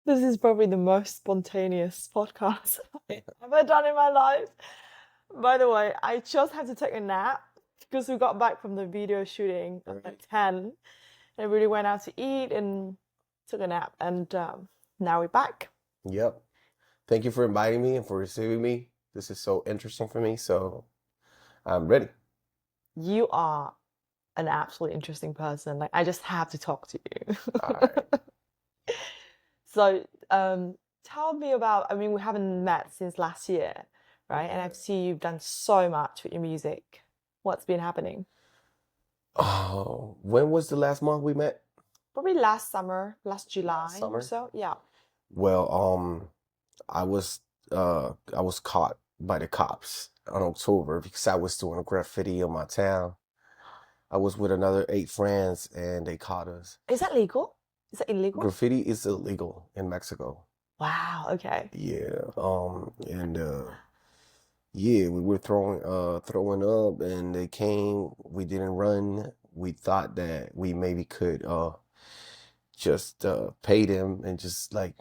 This is probably the most spontaneous podcast I've ever done in my life. By the way, I just had to take a nap because we got back from the video shooting at like 10 and really went out to eat and took a nap. And now we're back. Yep. Thank you for inviting me and for receiving me. This is so interesting for me, so I'm ready. You are an absolutely interesting person. Like, I just have to talk to you. All right. So, tell me about, I mean, we haven't met since last year, right? And I've seen you've done so much with your music. What's been happening? Oh, when was the last month we met? Probably last summer, last Last July or summer? so. Yeah. Well, I was caught by the cops on October because I was doing graffiti in my town. I was with another 8 friends and they caught us. Is that legal? Is that illegal? Graffiti is illegal in Mexico. Wow, okay. Yeah. And yeah, we were throwing up and they came, we didn't run. We thought that we maybe could just pay them and just like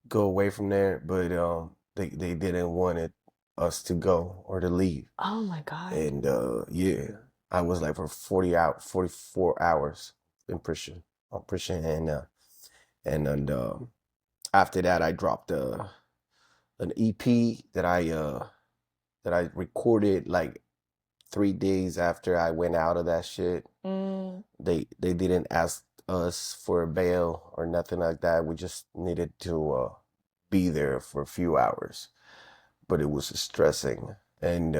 go away from there, but they didn't want us to go or to leave. Oh my God. And yeah, I was like for 44 hours in prison, on prison, and after that I dropped an EP that I recorded like 3 days after I went out of that shit. Mm, They didn't ask us for a bail or nothing like that. We just needed to be there for a few hours, but it was stressing. And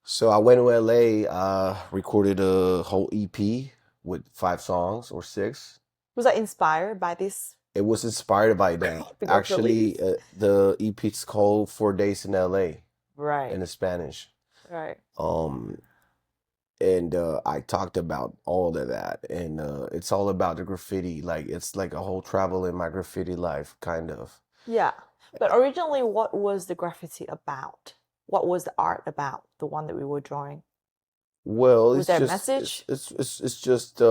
so I went to LA, recorded a whole EP with 5 songs or 6. was that inspired by this It was inspired by that. big release? Actually, the EP is called 4 Days in LA Right, in Spanish. right. Um, and I talked about all of that, and it's all about the graffiti. Like it's like a whole travel in my graffiti life, kind of. Yeah. But originally, what was the graffiti about? What was the art about? The one that we were drawing? Well, Was it's there a just message? it's just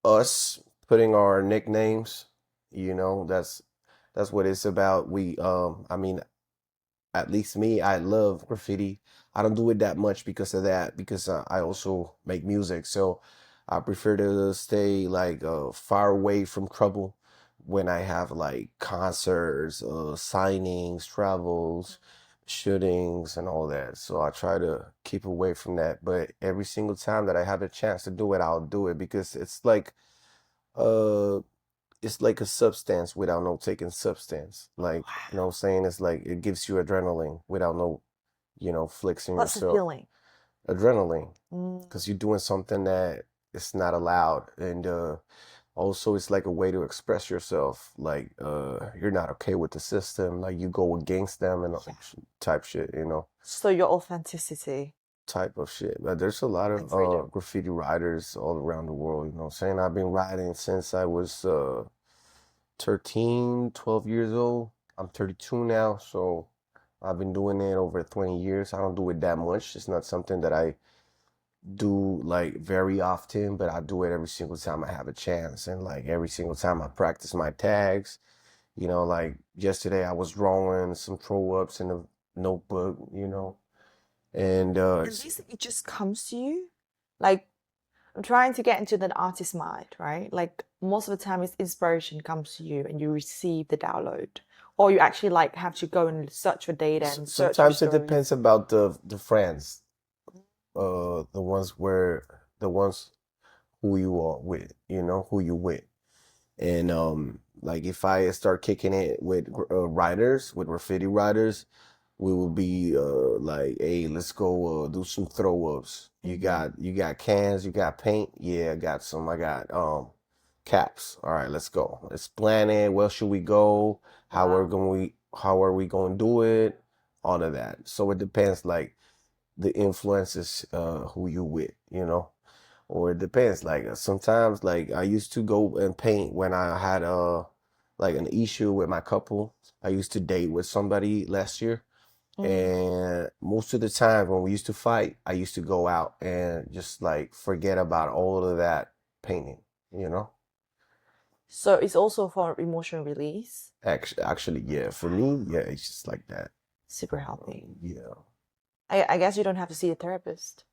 us putting our nicknames. That's what it's about. I mean, at least me, I love graffiti. I don't do it that much because of that, because I also make music. So I prefer to stay like far away from trouble when I have like concerts, signings, travels, shootings, and all that. So I try to keep away from that. But every single time that I have a chance to do it, I'll do it because uh it's like a substance without no taking substance. Like, you know what I'm saying? It's like it gives you adrenaline without no, flexing What's the yourself. feeling? Adrenaline, Mm, because you're doing something that is not allowed. And also it's like a way to express yourself. Like you're not okay with the system, like you go against them and yeah. type shit, So your authenticity type of shit. But there's a lot and of freedom. graffiti writers all around the world, you know what I'm saying? I've been writing since I was 13, 12 years old. I'm 32 now, so I've been doing it over 20 years. I don't do it that much. It's not something that I do like very often, but I do it every single time I have a chance. And like every single time I practice my tags, like yesterday I was drawing some throw ups in a notebook, and And basically, it just comes to you. Like, I'm trying to get into the artist mind, right? Like, most of the time, it's inspiration comes to you and you receive the download. Or you actually like have to go and search for data and search for sometimes it stories. depends about the friends, the ones who you are with, who you with. And like if I start kicking it with writers, with graffiti writers, we will be like, hey, let's go do some throw ups. You got cans, you got paint. Yeah, I got some. I got caps. All right, let's go. Let's plan it. Where should we go? Wow. How are we going to do it? All of that. So it depends, like the influences who you with, or it depends. Like sometimes, like I used to go and paint when I had like an issue with my couple. I used to date with somebody last year, Mm. and most of the time when we used to fight, I used to go out and just like forget about all of that painting, you know? So it's also for emotional release. Actually, yeah, for me, yeah, it's just like that. Super healthy. Yeah. I guess you don't have to see a therapist.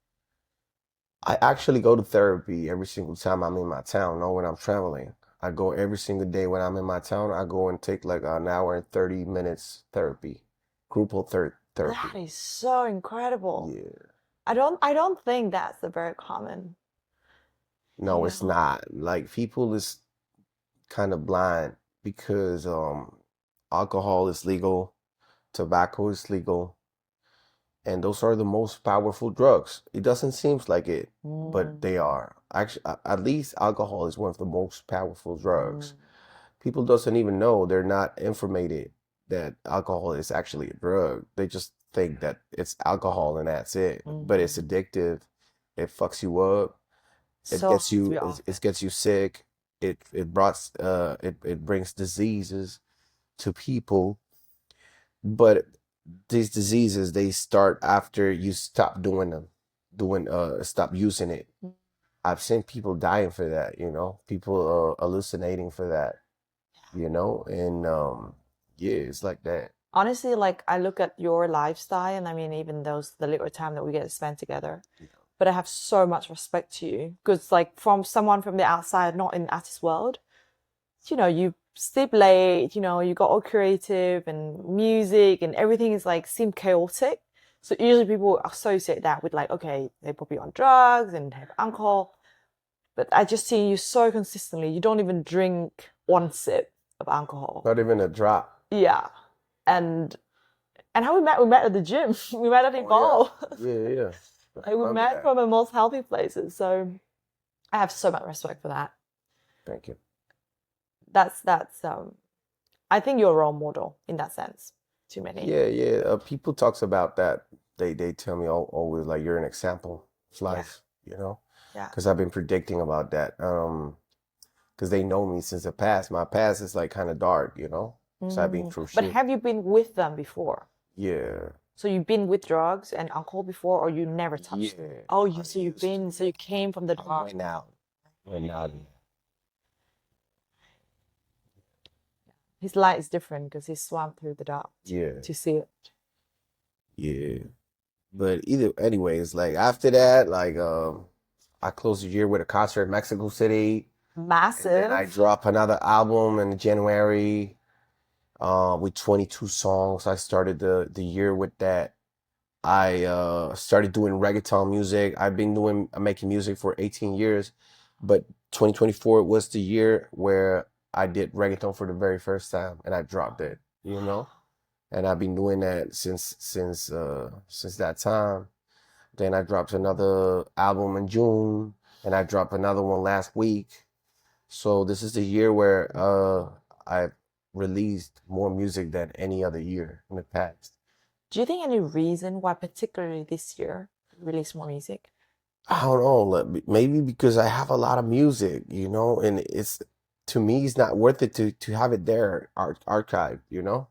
I actually go to therapy every single time I'm in my town, not when I'm traveling. I go every single day when I'm in my town. I go and take like an hour and 30 minutes therapy, therapy. That is so incredible. Yeah. I don't think that's a very common, No, it's not. Like people is kind of blind because alcohol is legal, tobacco is legal, and those are the most powerful drugs. It doesn't seem like it, but they are. Actually, at least alcohol is one of the most powerful drugs. People doesn't even know, they're not informated that alcohol is actually a drug. They just think that it's alcohol and that's it. But it's addictive. It fucks you up. It So gets hard to be you off. it gets you sick. It brings diseases to people. But these diseases, they start after you stop doing them, stop using it. I've seen people dying for that, people hallucinating for that, and yeah, it's like that. Honestly, like I look at your lifestyle, and I mean, even the little time that we get to spend together, but I have so much respect to you because, like, from someone from the outside, not in the artist world, you sleep late, you got all creative and music and everything is like seem chaotic. So usually people associate that with like, okay, they probably on drugs and have alcohol. But I just see you so consistently. You don't even drink one sip of alcohol. Not even a drop. Yeah. And how we met at the gym. We met at Evolve. Yeah. Like we met from the most healthy places. So I have so much respect for that. Thank you. That's I think you're a role model in that sense to many. Yeah. People talks about that. They tell me always like you're an example of life, Yeah. because I've been predicting about that. Because they know me since the past. My past is like kind of dark, so I've been through But shit. have you been with them before? Yeah. So you've been with drugs and alcohol before, or you never touched them? Yeah. Oh, so you came from the I dark. went out. His light is different because he swam through the dark Yeah. to see it. Yeah. But anyways, like after that, like I closed the year with a concert in Mexico City. Massive. And then I drop another album in January, with 22 songs. I started the year with that. I started doing reggaeton music. I'm making music for 18 years, but 2024 was the year where I did reggaeton for the very first time and I dropped it, And I've been doing that since that time. Then I dropped another album in June and I dropped another one last week. So this is the year where I've released more music than any other year in the past. Do you think any reason why, particularly this year, you release more music? I don't know, like, maybe because I have a lot of music, and to me, it's not worth it to have it there archived,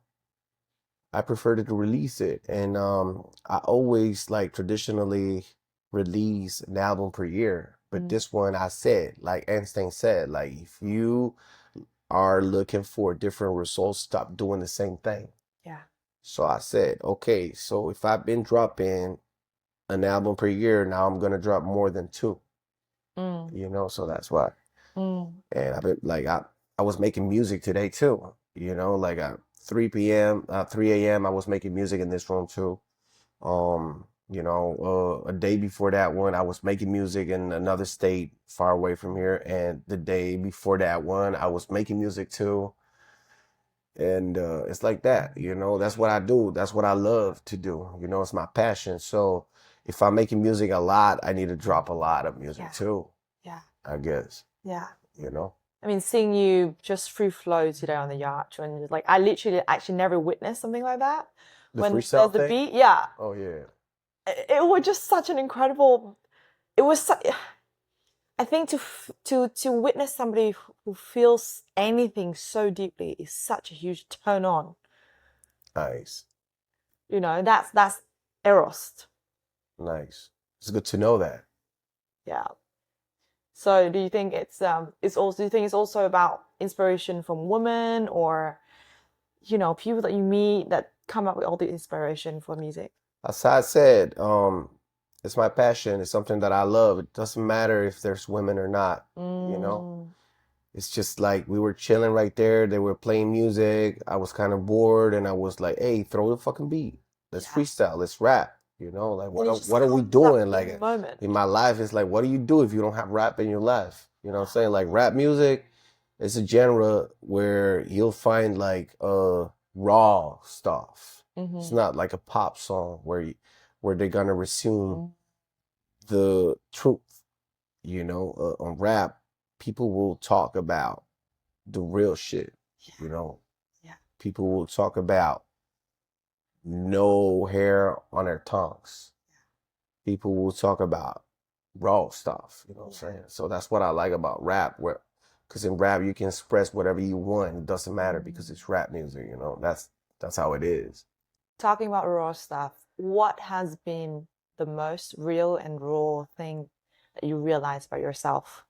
I prefer to release it, and I always like traditionally release an album per year, but this one I said, like Einstein said, like if you are looking for different results, stop doing the same thing. Yeah. So I said, okay, so if I've been dropping an album per year, now I'm gonna drop more than two. So that's why. And I've been like I was making music today too. Like at 3 p.m., 3 a.m. I was making music in this room too. A day before that one, I was making music in another state far away from here, and the day before that one, I was making music too. And it's like that, that's what I do. That's what I love to do. It's my passion. So if I'm making music a lot, I need to drop a lot of music too. Yeah. I guess. Yeah. I mean, seeing you just free flow today on the yacht, when like I literally actually never witnessed something like that. The when freestyle there's the thing? beat, yeah. Oh yeah. It was just such an incredible. It was. I think to witness somebody who feels anything so deeply is such a huge turn on. Nice. That's Eros. Nice. It's good to know that. Yeah. So do you think it's also, do you think it's also about inspiration from women, or people that you meet that come up with all the inspiration for music? As I said, it's my passion. It's something that I love. It doesn't matter if there's women or not, you know? Mm, It's just like we were chilling right there. They were playing music. I was kind of bored, and I was like, "Hey, throw the fucking beat. Let's yeah. freestyle. Let's rap." Like And it just what are we comes up doing? in Like the moment. in my life, it's like, what do you do if you don't have rap in your life? You know what I'm saying? Like rap music is a genre where you'll find like raw stuff. It's Mm-hmm. not like a pop song where they're gonna resume the truth. On rap, people will talk about the real shit, you know. Yeah. People will talk about no hair on their tongues. People will talk about raw stuff, you know what I'm saying? So that's what I like about rap, because in rap you can express whatever you want. It doesn't matter because it's rap music, That's how it is. Talking about raw stuff, what has been the most real and raw thing that you realized about yourself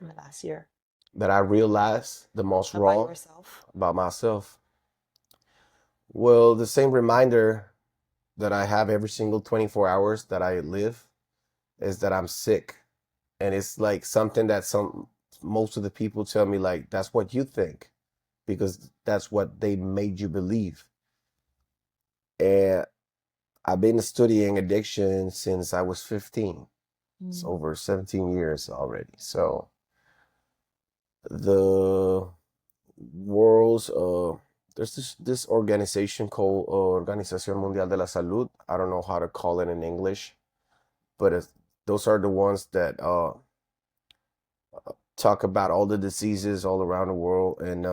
in the last year? That I realized the most About raw yourself? about myself. Well, the same reminder that I have every single 24 hours that I live is that I'm sick. And it's like something that most of the people tell me, like, that's what you think because that's what they made you believe. And I've been studying addiction since I was 15. It's over 17 years already. So the world's there's this organization called Organización Mundial de la Salud. I don't know how to call it in English, but those are the ones that talk about all the diseases all around the world, and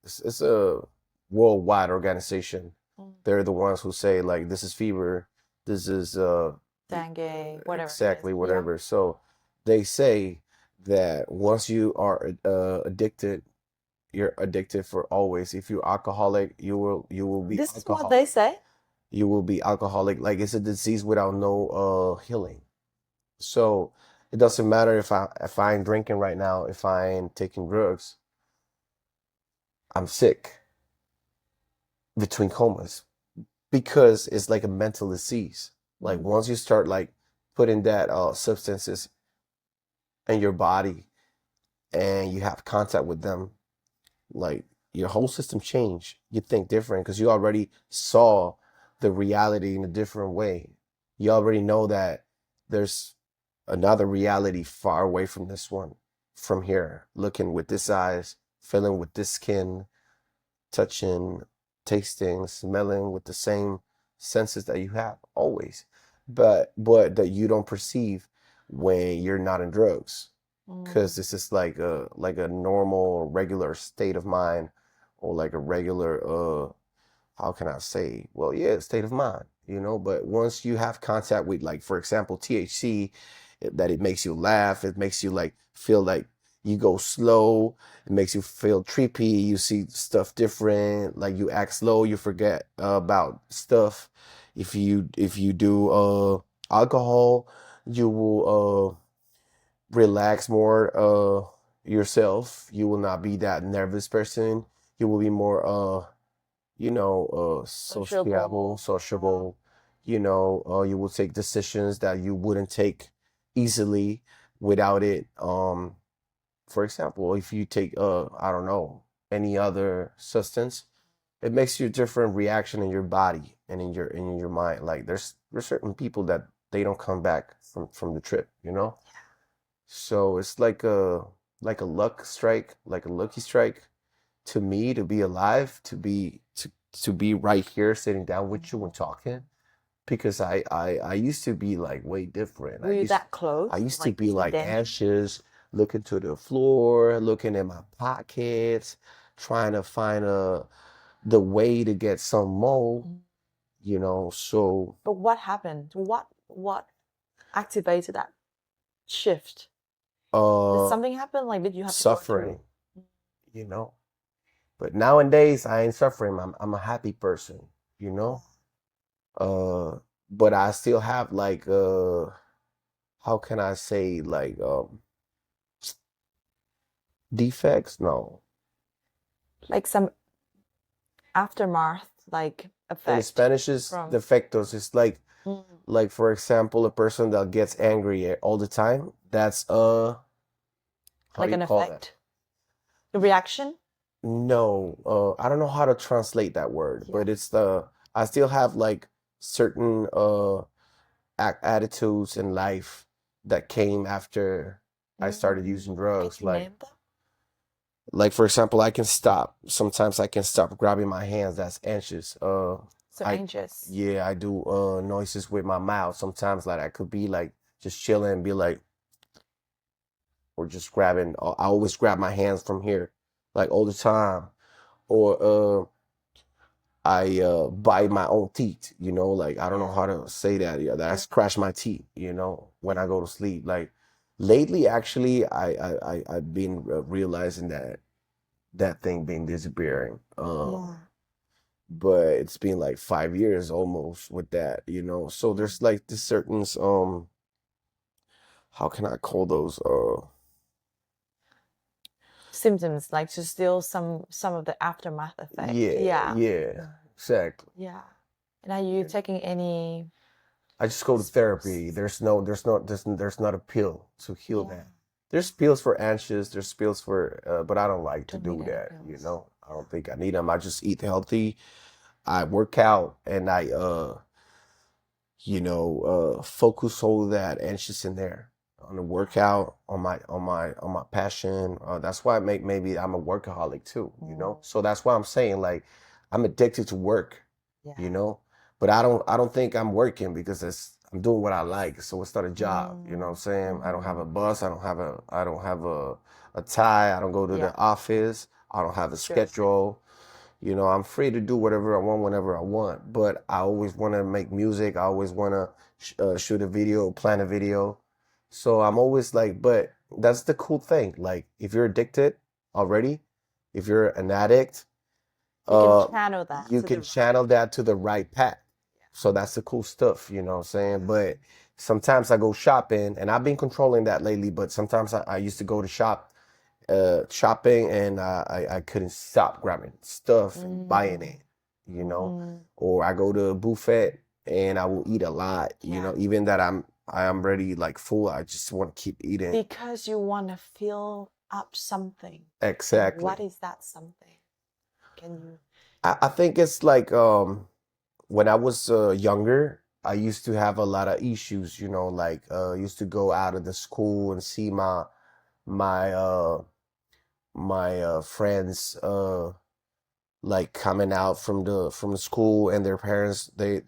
it's a worldwide organization. They're the ones who say like this is fever, this is Dengue, whatever it is. exactly Yeah. whatever. So they say that once you are addicted, you're addicted for always. If you're alcoholic, you will be This is what alcoholic. they say. You will be alcoholic. Like it's a disease without no healing. So it doesn't matter if I'm drinking right now, if I'm taking drugs, I'm sick between comas because it's like a mental disease. Like once you start like putting that substances in your body and you have contact with them, like your whole system change. You think different because you already saw the reality in a different way. You already know that there's another reality far away from this one, from here, looking with this eyes, feeling with this skin, touching, tasting, smelling with the same senses that you have always, but that you don't perceive when you're not in drugs, because this is like a normal regular state of mind, or like a regular how can I say, well, yeah, state of mind, but once you have contact with, like, for example, THC, that it makes you laugh, it makes you like feel like you go slow, it makes you feel trippy, you see stuff different, like you act slow, you forget about stuff. If you do alcohol, you will relax more yourself. You will not be that nervous person. You will be more sociable, sociable. You will take decisions that you wouldn't take easily without it. For example, if you take I don't know, any other substance, it makes you a different reaction in your body and in your mind. Like there's certain people that they don't come back from the trip. So it's like a luck strike, like a lucky strike to me, to be alive, to be right here sitting down with you and talking, because I used to be like way different. Were you that close? I used to be to like them? anxious, looking to the floor, looking in my pockets, trying to find the way to get some more. So But what happened? What activated that shift? Did something happen? Like, did you have to go suffering, you know. But nowadays I ain't suffering. I'm a happy person, you know. Uh, but I still have like how can I say, like Defects? No. Like some aftermath, like In effect Spanish is from defectos. It's like Mm, for example, a person that gets angry all the time. That's how do like you an call that? effect, a reaction. No, I don't know how to translate that word, Yeah. but it's I still have like certain attitudes in life that came after I started using drugs. Can you name them? Like for example, I can stop. Sometimes I can stop grabbing my hands. That's anxious. So I anxious. yeah, I do noises with my mouth. Sometimes like I could be like just chilling and be like, or just grabbing. I always grab my hands from here, like all the time. Or I bite my own teeth, like I don't know how to say that. Yeah, that I scratch my teeth, when I go to sleep. Like lately, actually, I've been realizing that thing been disappearing. Yeah. But it's been like 5 years almost with that, So there's like this certain how can I call those? Symptoms, like to still some of the aftermath effect. Yeah, exactly. Yeah. And are you taking any I just go to therapy. There's not a pill to heal Yeah. that. There's pills for anxious. There's pills for, but I don't like to Don't need do any that. pills. I don't think I need them. I just eat healthy. I work out and I, focus all that anxious in there on the workout, on my passion. That's why maybe I'm a workaholic too. So that's why I'm saying like I'm addicted to work. Yeah. But I don't think I'm working because I'm doing what I like. So it's not a job. You know what I'm saying? I don't have a bus. I don't have a tie. I don't go to the office. I don't have a schedule. I'm free to do whatever I want whenever I want, but I always want to make music. I always want to shoot a video, plan a video. So I'm always like, but that's the cool thing. Like, if you're addicted already, if you're an addict, You can channel that you to can the channel that to the right path. So that's the cool stuff, you know what I'm saying? But sometimes I go shopping, and I've been controlling that lately, but sometimes I used to go to shopping, and I couldn't stop grabbing stuff and buying it, or I go to a buffet and I will eat a lot, even that I am already like full. I just want to keep eating. because you want to fill up something. Exactly. What is that something? Can you? I think it's like when I was younger, I used to have a lot of issues, like I used to go out of the school and see my friends like coming out from the school, and their parents they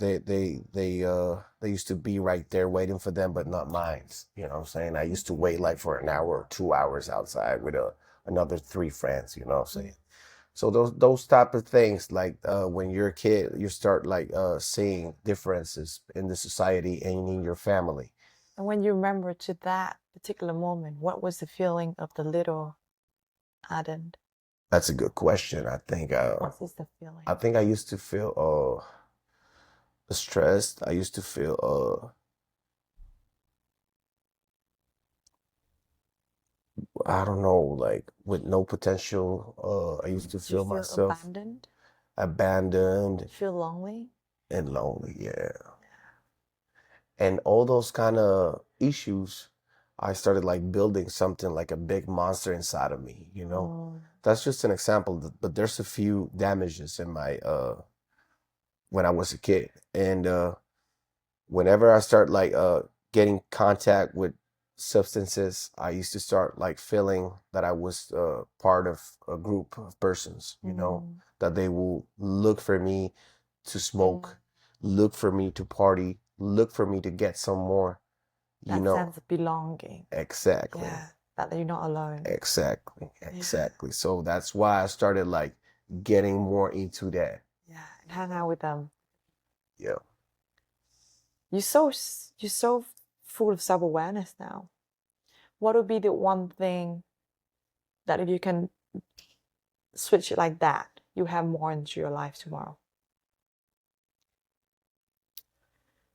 used to be right there waiting for them, but not mine. You know what I'm saying? I used to wait like for an hour or 2 hours outside with another three friends, you know what I'm saying? So those type of things, like when you're a kid, you start like seeing differences in the society and in your family. And when you remember to that particular moment, what was the feeling of the little Adan? That's a good question. I think What is the feeling? I think I used to feel stressed. I used to feel I don't know, like with no potential. I used to Do you feel feel myself abandoned Feel lonely? and lonely, yeah. And all those kind of issues, I started like building something like a big monster inside of me. That's just an example, but there's a few damages in my when I was a kid. And whenever I start like getting contact with substances, I used to start like feeling that I was part of a group of persons, that they will look for me to smoke, look for me to party, look for me to get some more, That sense of belonging. Exactly. Yeah, that you're not alone. Exactly. So that's why I started like getting more into that. Yeah, and hang out with them. Yeah. You're so full of self-awareness now. What would be the one thing that if you can switch it like that, you have more into your life tomorrow?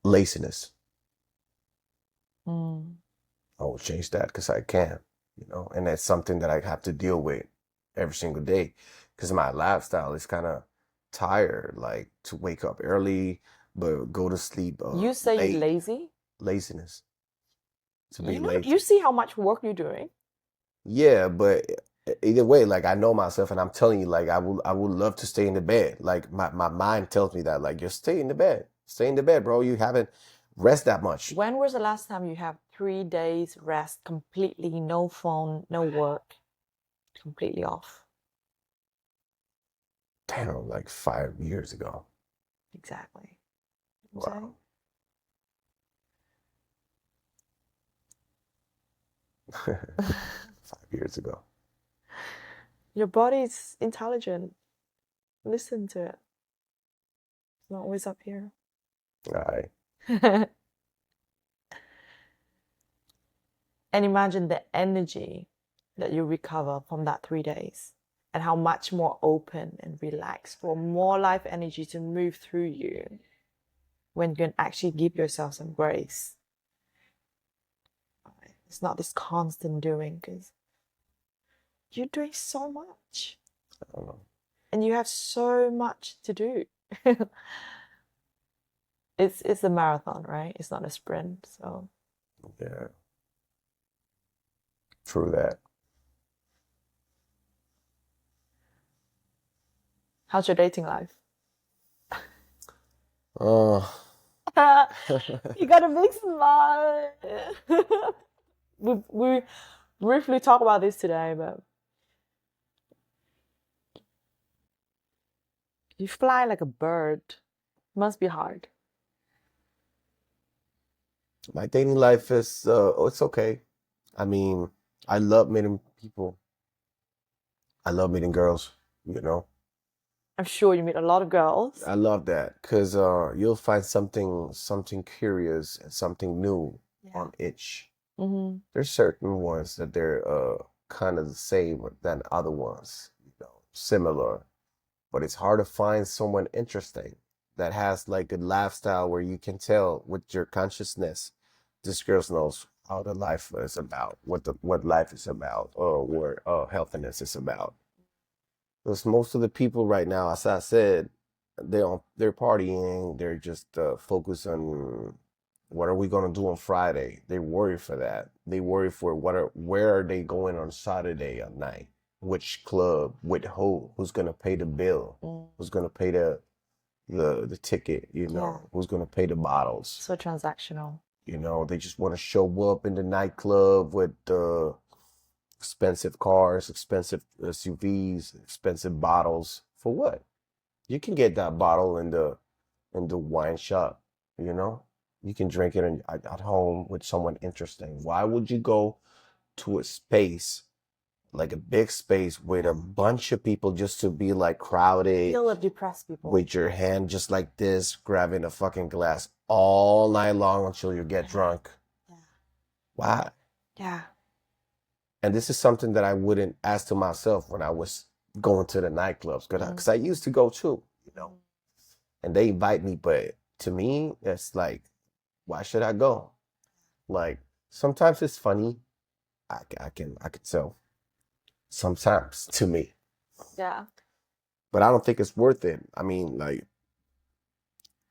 Laziness. Mm. I will change that because I can. and that's something that I have to deal with every single day because my lifestyle is kind of tired, like to wake up early but go to sleep You say you're late. lazy? Laziness, to be You lazy. see how much work you're doing. Yeah, but either way, like I know myself, and I'm telling you, like I would love to stay in the bed. Like my mind tells me that, like just stay in the bed, bro. You haven't rest that much. When was the last time you have 3 days rest, completely no phone, no work, completely off? Damn, like 5 years ago. Exactly. Wow. 5 years ago. Your body's intelligent. Listen to it. It's not always up here. All right. And imagine the energy that you recover from that 3 days and how much more open and relaxed for more life energy to move through you when you can actually give yourself some grace. It's not this constant doing because you're doing so much I don't know. and you have so much to do. It's a marathon, right? It's not a sprint. So Yeah, true that. how's your dating life? Oh, You got a big smile. We briefly talked about this today, but you fly like a bird. Must be hard. my dating life is it's okay. I mean, I love meeting people. I love meeting girls, you know. I'm sure you meet a lot of girls. I love that because you'll find something curious and something new Yeah. on each. Mm-hmm. There's certain ones that they're kind of the same than other ones, similar, but it's hard to find someone interesting that has like a lifestyle where you can tell with your consciousness, this girl knows how the life is about, what life is about, or what healthiness is about. Because most of the people right now, as I said, they're partying. They're just focused on what are we gonna do on Friday. They worry for that. They worry for where are they going on Saturday at night? Which club? With who? Who's gonna pay the bill? Who's gonna pay the ticket? Yeah. Who's gonna pay the bottles? So transactional. They just want to show up in the nightclub with expensive cars, expensive SUVs, expensive bottles. For what? You can get that bottle in the wine shop, you know? You can drink it at home with someone interesting. Why would you go to a space, like a big space with a bunch of people just to be like crowded Feel of depressed people. with your hand just like this, grabbing a fucking glass all night long until you get drunk? Yeah. Why? Yeah. And this is something that I wouldn't ask to myself when I was going to the nightclubs, because I used to go too, and they invite me, but to me, it's like, why should I go? Like, sometimes it's funny. I can tell. Sometimes to me, Yeah. but I don't think it's worth it. I mean, like,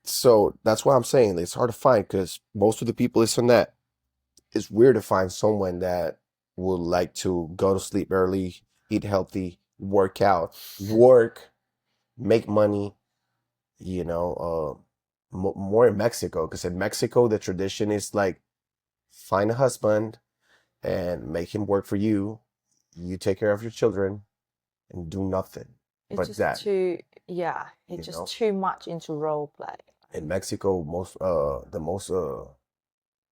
so that's why I'm saying it's hard to find because most of the people it's on that. It's weird to find someone that would like to go to sleep early, eat healthy, work out, work, make money, more in Mexico. Because in Mexico, the tradition is like find a husband and make him work for you. You take care of your children and do nothing. It's But just that, too, yeah, it's just too much into role play. in Mexico, the most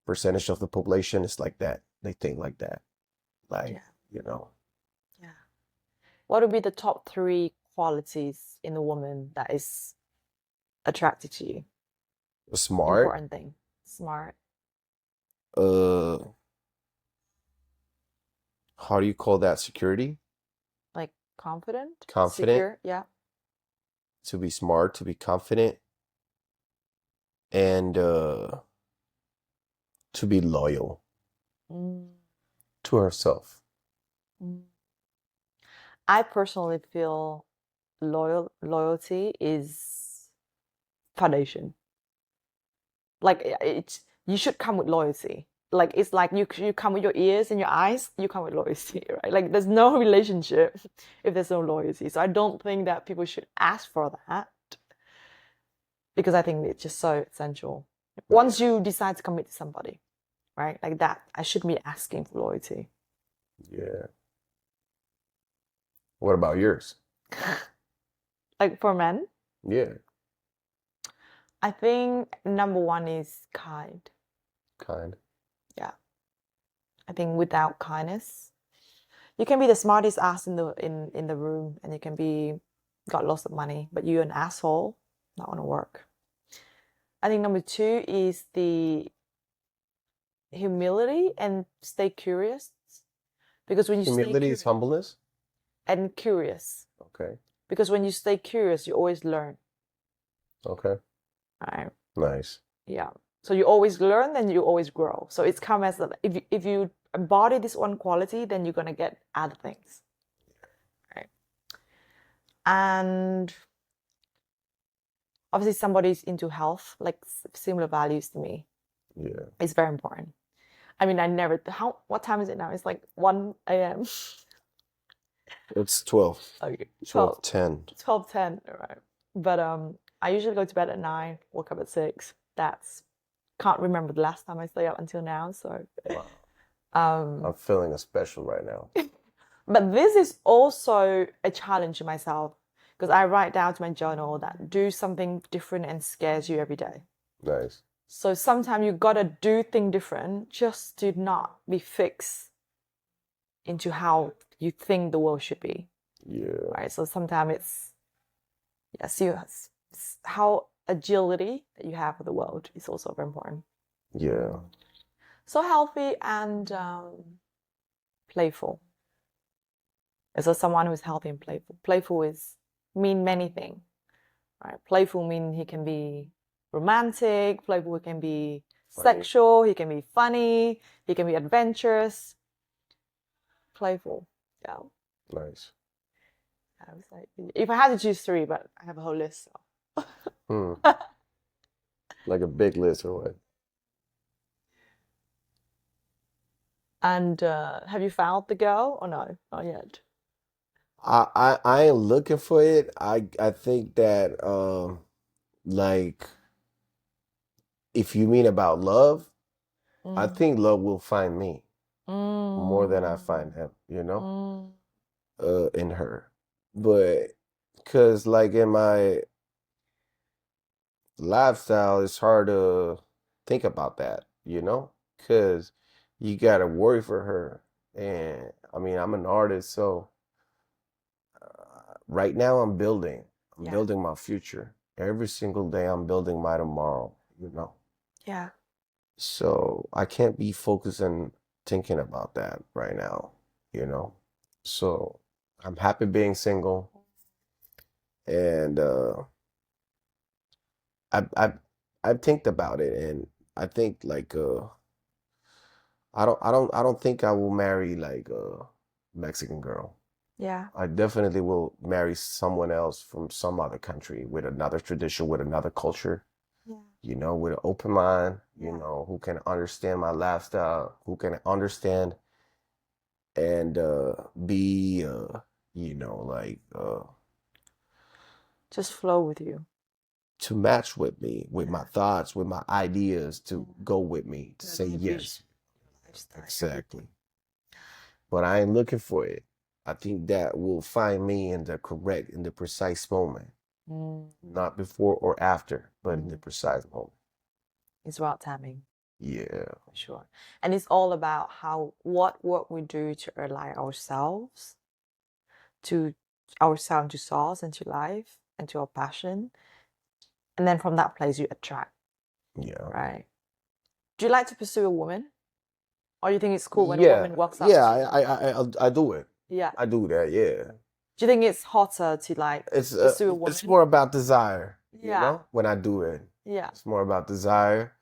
percentage of the population is like that. They think like that. Like, Yeah. What would be the top 3 qualities in a woman that is attracted to you? smart. Important thing. Smart. How do you call that? Security? Like confident? Confident. Secure? Yeah. To be smart, to be confident, and to be loyal Mm. to herself. Mm. I personally feel loyalty is foundation. Like it's you should come with loyalty. Like it's like you come with your ears and your eyes, you come with loyalty, right? Like there's no relationship if there's no loyalty. So I don't think that people should ask for that because I think it's just so essential. Once you decide to commit to somebody, right? Like that, I should be asking for loyalty. Yeah. What about yours? Like for men, Yeah. I think number one is kind. Kind. Yeah. I think without kindness, you can be the smartest ass in the room and you can be got lots of money, but you're an asshole, not gonna work. I think number two is the humility and stay curious. Because when you stay Humility is curious humbleness. and curious, Okay. because when you stay curious, you always learn. Okay. Right? Nice. Yeah. So you always learn and you always grow. So it's come as that if you embody this one quality, then you're gonna get other things. Right. And obviously somebody's into health, like similar values to me. Yeah. It's very important. I mean, what time is it now? It's like 1 a.m. It's 12. Okay, 12:10. 12:10, right. But I usually go to bed at 9, wake up at 6. Can't remember the last time I stayed up until now, so Wow. I'm feeling special right now. but this is also a challenge to myself because I write down to my journal that do something different and scares you every day. Nice. So sometimes you gotta do things different just to not be fixed into how you think the world should be. Yeah. Right. So sometimes it's how agility that you have with the world is also very important. Yeah. So healthy and playful. So someone who is healthy and playful. Playful is mean many things. Right. Playful mean he can be romantic. Playful he can be sexual. He can be funny. He can be adventurous. Playful. Yeah. Nice. I was like, if I had to choose 3, but I have a whole list. So. Like a big list or what? And have you found the girl or no? Not yet. I ain't looking for it. I think that like if you mean about love, I think love will find me more than I find him, in her. But because like in my lifestyle, it's hard to think about that, because you gotta worry for her. And I mean, I'm an artist, so right now I'm building my future. Every single day I'm building my tomorrow, Yeah. So I can't be focusing thinking about that right now, So I'm happy being single, and I've think about it, and I think like I don't think I will marry like a Mexican girl. Yeah. I definitely will marry someone else from some other country with another tradition, with another culture, with an open mind, who can understand my lifestyle, who can understand and be, like just flow with you. To match with me, with my thoughts, with my ideas, to go with me, to say yes. Exactly. But I ain't looking for it. I think that will find me in the precise moment. Not before or after, but in the precise moment. It's about timing. Yeah. For sure. And it's all about what work we do to align ourselves to source and to life and to our passion. And then from that place you attract. Yeah. Right. Do you like to pursue a woman? Or do you think it's cool when a woman walks up? Yeah, I do it. Yeah. I do that, yeah. Do you think it's hotter to pursue a woman? It's more about desire, Yeah. when I do it. Yeah. It's more about desire.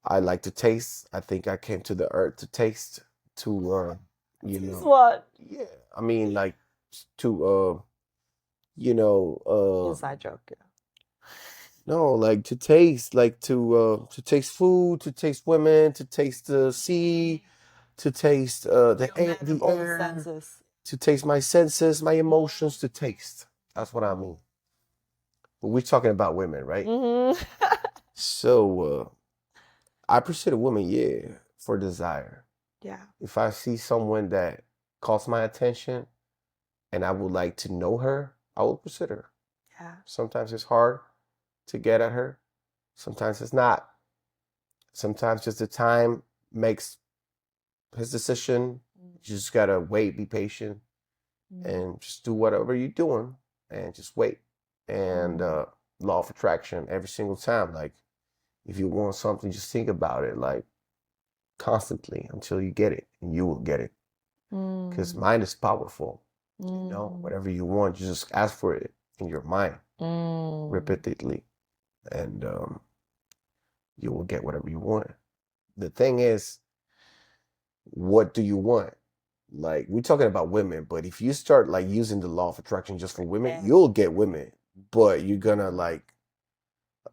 I like to taste. I think I came to the earth to taste, to you Taste know. what? Yeah, I mean, like to you know, Inside joke. Yeah. no, like to taste, like to taste food, to taste women, to taste the sea, to taste the Your air, man of the all the air, senses. to taste my senses, my emotions, to taste. That's what I mean. But we're talking about women, right? Mm-hmm. So I pursue a woman, yeah, for desire. Yeah. If I see someone that calls my attention and I would like to know her, I will pursue her. Yeah. Sometimes it's hard to get at her. Sometimes it's not. Sometimes just the time makes his decision. You just gotta wait, be patient, and just do whatever you're doing and just wait. And law of attraction every single time. Like if you want something, just think about it like constantly until you get it, and you will get it. Because mind is powerful. You know, whatever you want, you just ask for it in your mind repeatedly, and you will get whatever you want. The thing is, what do you want? Like we're talking about women, but if you start like using the law of attraction just for women, you'll get women, but you're gonna like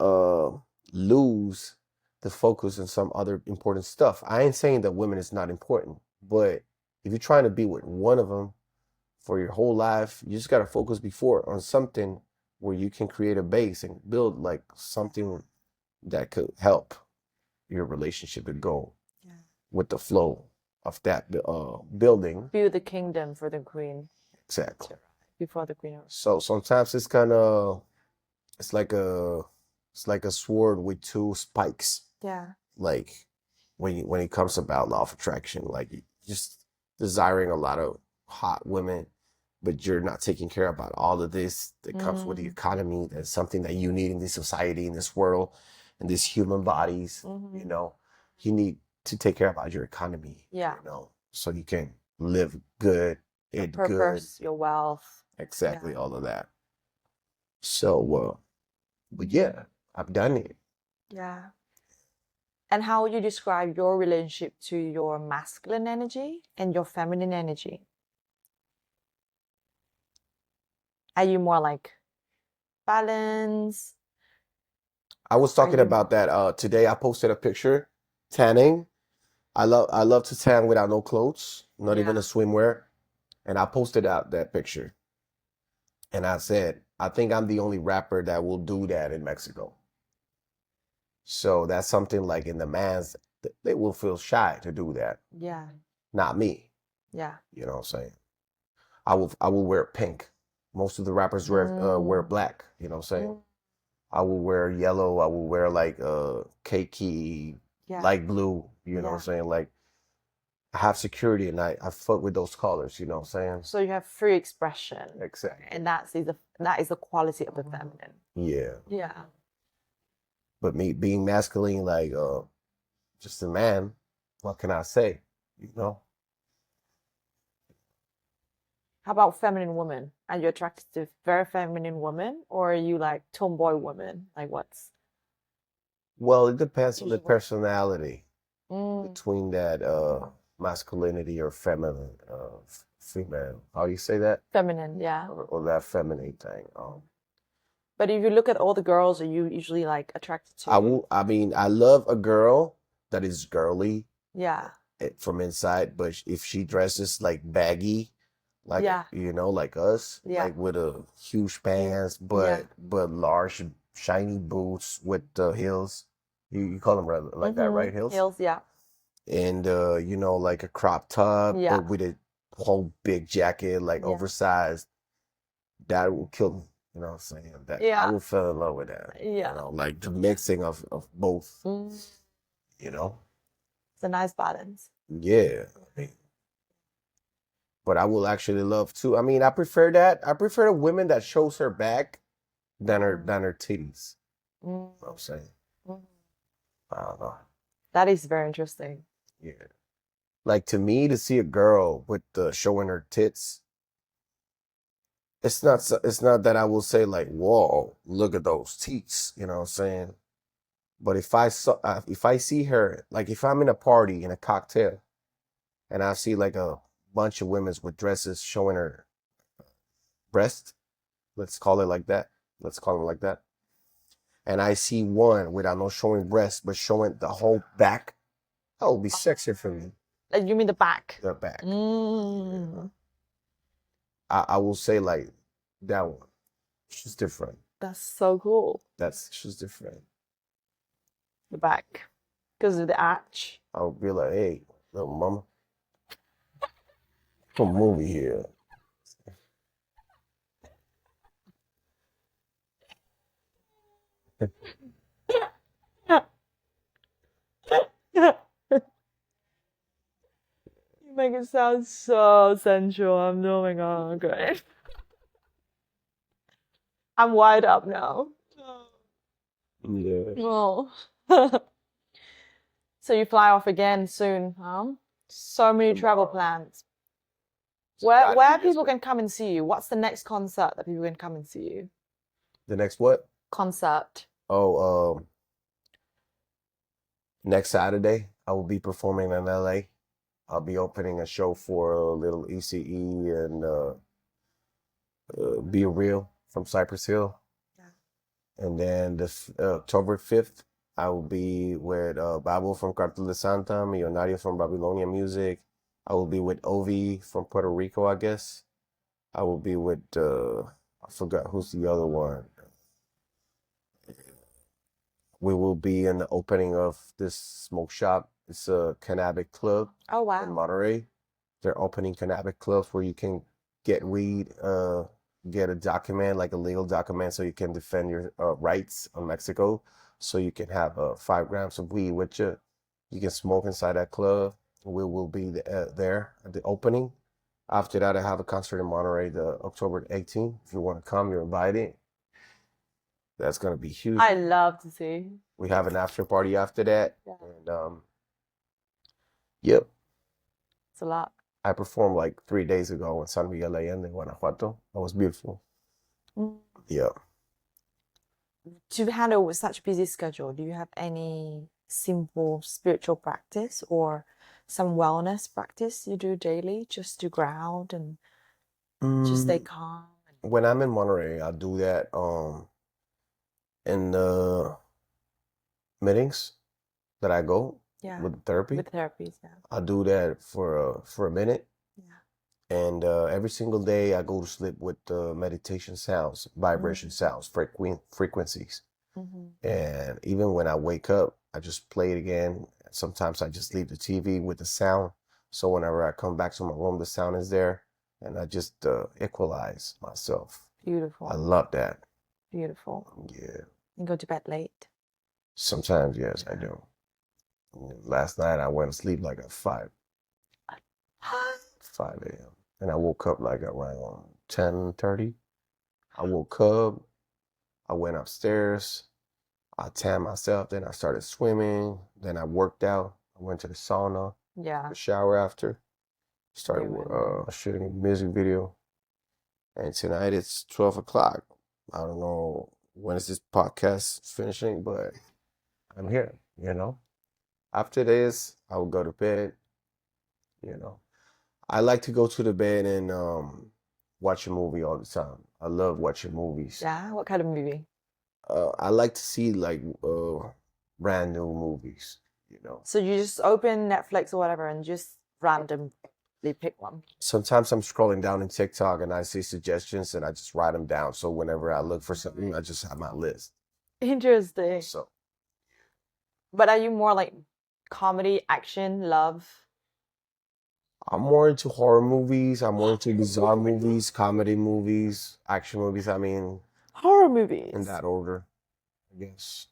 uh lose the focus on some other important stuff. I ain't saying that women is not important, but if you're trying to be with one of them for your whole life, you just gotta focus before on something where you can create a base and build like something that could help your relationship to go with the flow of that building. Build the kingdom for the queen. Exactly. Before the queen. So sometimes it's kind of it's like a sword with two spikes. Yeah. Like when it comes about law of attraction, like just desiring a lot of hot women, but you're not taking care about all of this that comes with the economy. That's something that you need in this society, in this world, in these human bodies. You know, you need to take care about your economy. Yeah. You know, so you can live good, Your eat good. purpose, your wealth. Exactly, all of that. So, but yeah, I've done it. Yeah. And how would you describe your relationship to your masculine energy and your feminine energy? Are you more like balanced? I was talking about that today. I posted a picture tanning. I love to tan without no clothes, not even a swimwear. And I posted out that picture. And I said, I think I'm the only rapper that will do that in Mexico. So that's something like in the man's, they will feel shy to do that. Yeah. Not me. Yeah. You know what I'm saying? I will wear pink. Most of the rappers wear black, you know what I'm saying? I will wear yellow, I will wear like cakey, light blue, you know what I'm saying? Like I have security and I fuck with those colors, you know what I'm saying? So you have free expression. Exactly. And that is the quality of the feminine. Yeah. Yeah. But me being masculine, like just a man, what can I say? You know? How about feminine women? Are you attracted to very feminine women or are you like tomboy women? Like what's Well, it depends on the personality between that masculinity or feminine female. How you say that? feminine? Yeah. Or that feminine thing. But if you look at all the girls, are you usually like attracted to? I mean, I love a girl that is girly Yeah. from inside, but if she dresses like baggy, like you know, like us, like with a huge pants, but large shiny boots with the heels. You call them like that, right? Heels. Heels, yeah. And you know, like a crop top, Yeah. but with a whole big jacket, like oversized. That will kill me. You know what I'm saying? That I will fall in love with that. Yeah. You know, like the mixing of both. You know? It's a nice balance. Yeah. I mean, but I will actually love too. I mean, I prefer that. I prefer a woman that shows her back than her titties. You know what I'm saying? I don't know. That is very interesting. Yeah. Like to me, to see a girl with showing her tits, it's not that I will say like, whoa, look at those tits. You know what I'm saying? But if I see her, like if I'm in a party in a cocktail and I see like a bunch of women with dresses showing her breast. Let's call it like that. Let's call it like that. And I see one without no showing breast, but showing the whole back. That would be sexier for me. You mean the back? The back. Mm. I will say like that one. She's different. That's so cool. She's different. The back. Because of the arch. I would be like, hey, little mama, come over here. You make it sound so sensual. Oh my god, great. I'm wired up now. Yeah. Oh. So you fly off again soon, huh? So many travel plans. Where people can come and see you? What's the next concert that people can come and see you? The next what? Concert. Oh, next Saturday, I will be performing in LA. I'll be opening a show for Little ECE and Be Real from Cypress Hill. Yeah. And then October 5th, I will be with Babo from Cartel de Santa, Millonario from Babylonia Music. I will be with Ovi from Puerto Rico, I guess. I will be with, I forgot who's the other one. We will be in the opening of this smoke shop. It's a cannabis club. Oh, wow. In Monterey. They're opening cannabis clubs where you can get weed, get a document, like a legal document, so you can defend your rights in Mexico. So you can have 5 grams of weed with you. You can smoke inside that club. We will be there at the opening. After that, I have a concert in Monterey, the October 18th. If you want to come, you're invited. That's gonna be huge. I love to see. We have an after party after that. Yeah. And yep. It's a lot. I performed like 3 days ago in San Miguel Allende, Guanajuato. That was beautiful. Mm. Yeah. To handle with such busy schedule, do you have any simple spiritual practice or some wellness practice you do daily just to ground and just stay calm? When I'm in Monterey, I do that in the meetings that I go with therapy. With therapies, yeah. I do that for a minute. Yeah. And every single day I go to sleep with meditation sounds, vibration sounds, frequencies. Mm-hmm. And even when I wake up, I just play it again. Sometimes I just leave the TV with the sound. So whenever I come back to my room, the sound is there. And I just equalize myself. Beautiful. I love that. Beautiful. Yeah. You go to bed late? Sometimes, yes, I do. Last night I went to sleep like at 5 a.m. And I woke up like around 10:30. I woke up, I went upstairs, I tanned myself, then I started swimming, then I worked out, I went to the sauna, Yeah. the shower after, started shooting a music video. And tonight it's 12 o'clock. I don't know when is this podcast finishing, but I'm here, you know. After this, I will go to bed, you know. I like to go to the bed and watch a movie all the time. I love watching movies. Yeah? What kind of movie? I like to see like brand new movies, you know. So you just open Netflix or whatever and just randomly pick one? Sometimes I'm scrolling down in TikTok and I see suggestions and I just write them down. So whenever I look for something, I just have my list. Interesting. So. But are you more like comedy, action, love? I'm more into horror movies. I'm more into bizarre movies, comedy movies, action movies. I mean, horror movies. In that order, I guess.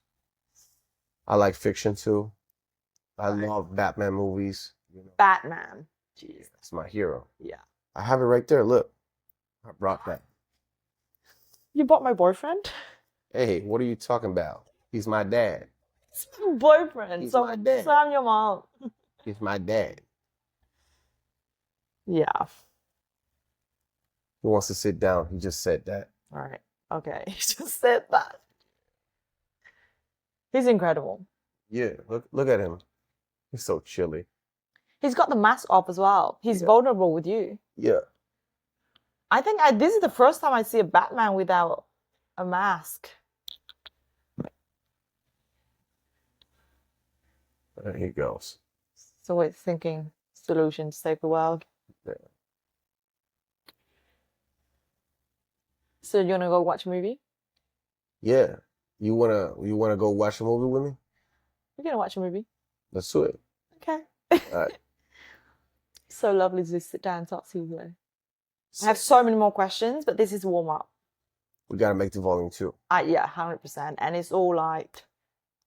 I like fiction too. I love Batman movies. You know. Batman. Jeez. That's my hero. Yeah. I have it right there. Look, I brought that. You bought my boyfriend? Hey, what are you talking about? He's my dad. It's my boyfriend. He's my dad. So I'm your mom. He's my dad. Yeah. He wants to sit down. He just said that. All right. Okay. He just said that. He's incredible. Yeah. Look at him. He's so chilly. He's got the mask off as well. He's Yeah. vulnerable with you. Yeah. I think this is the first time I see a Batman without a mask. There he goes. So it's thinking solution to save the world. Yeah. So you wanna go watch a movie? Yeah. You wanna go watch a movie with me? We're gonna watch a movie. Let's do it. Okay. All right. So lovely to sit down and talk to you today. I have so many more questions, but this is warm up. We gotta make the volume 2. Yeah, 100%. And it's all like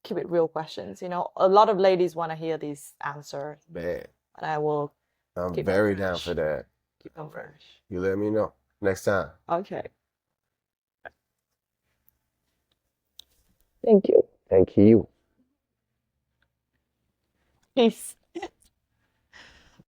keep it real questions. You know, a lot of ladies want to hear these answers, Bad. and I will I'm keep them very down fresh. for that. Keep them fresh. You let me know next time. Okay. Thank you. Thank you. Peace.